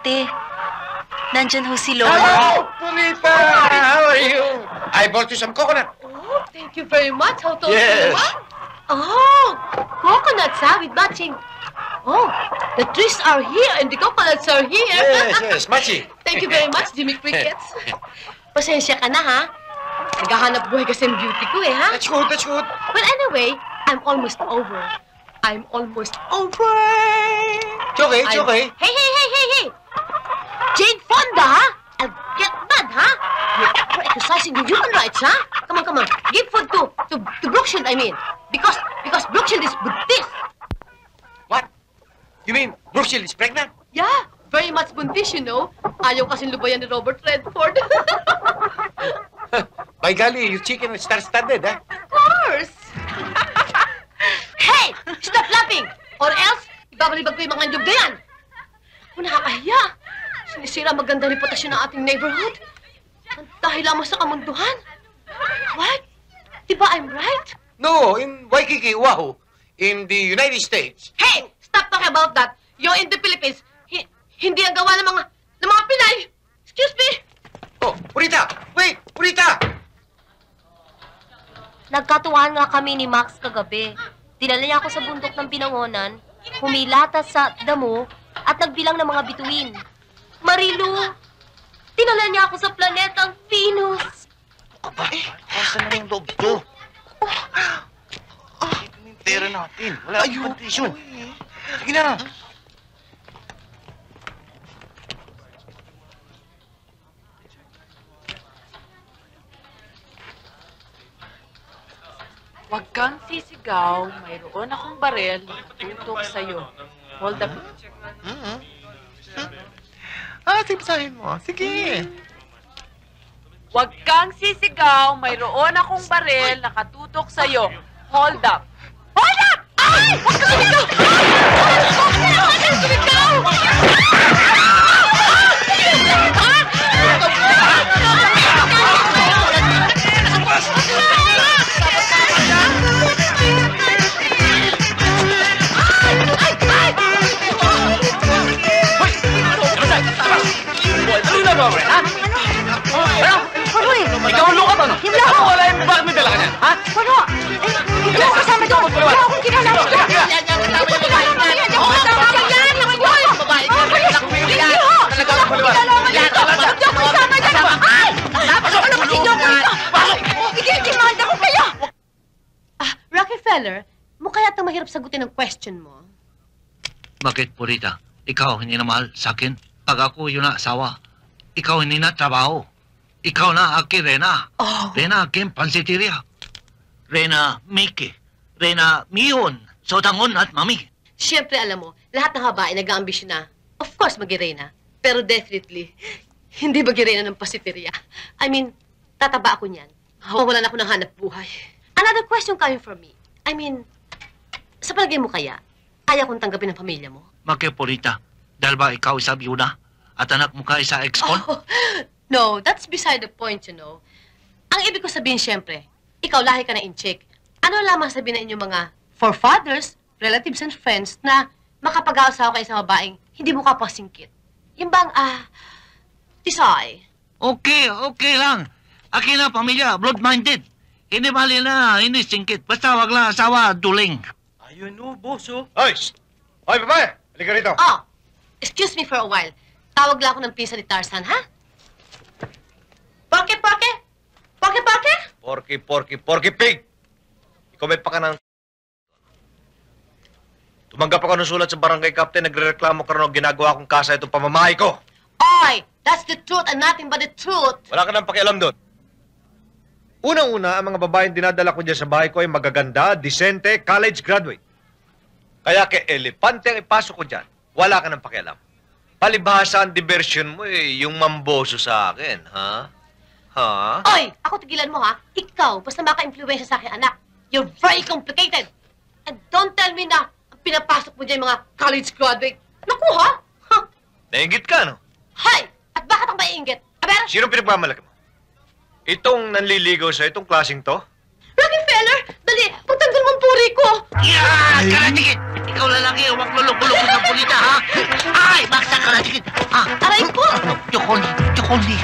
ate. Nandyan ho si Lola. Hello, Purita! How are you? I bought you some coconut. Oh, thank you very much. How thoughtful Yes. you are. Oh, coconuts, with matching. Oh, the trees are here and the coconuts are here. Yes, Machi. Thank you very much, Jimmy Crickets. Pasensya ka na, ha? Naghahanap buhay kasi ang beauty ko, ha? That's good, that's good. Well, anyway, I'm almost over. I'm almost over. It's okay, it's okay. Hey! Jane Fonda, ha? I'll get mad, ha? You're exercising your human rights, ha? Come on. Give food to Brookshield, I mean. Because Brookshield is Buddhist. What? You mean Brookshield is pregnant? Yeah, very much buntis, you know. Ayaw kasing lubayan ni Robert Redford. By golly, your chicken is star-studded, huh? Of course! Hey! Stop laughing! Or else, ibabalibag ko yung mga nyug na yan. Ako nakakahiya. Sinisira maganda reputasyon ng ating neighborhood. Dahil lamang sa kamunduhan. What? Diba I'm right? No, in Waikiki, Oahu, in the United States. Hey! Stop talking about that. You're in the Philippines. Hindi ang gawa ng mga Pinay. Excuse me. Oh, Purita! Wait! Purita! Nagkatuwahan nga kami ni Max kagabi. Dinala niya ako sa bundok ng Pinangonan, humilata sa damo, at nagbilang ng mga bituin. Marilu, dinala niya ako sa planetang Venus. Aba, asan na yung loob to? Ito na yung pera natin. Wala akong condition. Sige na. Huwag kang sisigaw, mayroon akong barel na tutok sa'yo. Hold up. Sige, basahin mo. Sige. Huwag kang sisigaw, mayroon akong barel na katutok sa'yo. Hold up. Hold up! Ay! Huwag kang sisigaw! Huwag kang sisigaw! Ikaw ang lukat, ano? Hindi ako! Wala yung bakit may dala ka niyan, ha? Wala! Hindi ako kasama doon! Wala akong kilala! Rockefeller, mukha yata mahirap sagutin ang question mo. Bakit, Purita? Ikaw hindi na mahal sa akin? Pag ako yun na asawa, ikaw hindi na trabaho. Ikaw na akin, Rena. Oh. Rena akin, pansiteria. Rena, Mickey. Rena, Mion. Sotangon at Mami. Siyempre, alam mo, lahat ng babae nag-aambisyon na, of course, mag-irena. Pero definitely, hindi mag-irena ng pasiteria. I mean, tataba ako niyan. Mawalan ako ng hanap buhay. Another question coming from me. I mean, sa palagay mo kaya kong tanggapin ng pamilya mo? Bakit, Purita? Dahil ba ikaw isa biyuda? At anak mo ka isa ex-con? Oh, no, that's beside the point, you know. Ang ibig ko sabihin, siyempre, ikaw lahi ka na in-check. Ano lamang sabihin na inyong mga forefathers, relatives, and friends na makapag-aasawa kayo sa babaeng hindi mo kapasingkit? Yung bang, tisay? Okay lang. Akin na pamilya, blood-minded. Hindi mali na, hindi singkit. Basta wag lang asawa, duling. Ayun o, boss, oh. Hoy! Hoy, babae! Halika rito. Oh, excuse me for a while. Tawag lang ako ng pinsan ni Tarzan, ha? Porke? Porky pig! I-comment pa ka ng... Tumanggap ako ng sulat sa barangay captain, nagre-reklamo ka rin o ginagawa kong kasa itong pamamahay ko. Oy, that's the truth and nothing but the truth. Wala ka nang pakialam doon. Unang-una, ang mga babaeng dinadala ko dyan sa bahay ko ay magaganda, disente, college graduate. Kaya kay elepante ang ipasok ko dyan, wala ka nang pakialam. Palibhasa ang diversion mo yung mamboso sa akin, ha? Ha? Oy, ako tigilan mo, ha? Ikaw, basta maka-influensya sa akin, anak. You're very complicated. And don't tell me na ang pinapasok mo dyan yung mga college graduate. Naku, ha? Huh? Nainggit ka, no? Hay! At bakit ang maiinggit? Aber, Sino pinagmamalaki mo? Itong nanliligaw sa itong klaseng to? Rockefeller, dali, pagtanggal mo ang puri ko. Yeah! Karatikit! Ikaw lalaki, huwag lulok-ulok sa pulita, ha? Ay, baksa ka na, sige. Ah, Aray ko! Chokoli.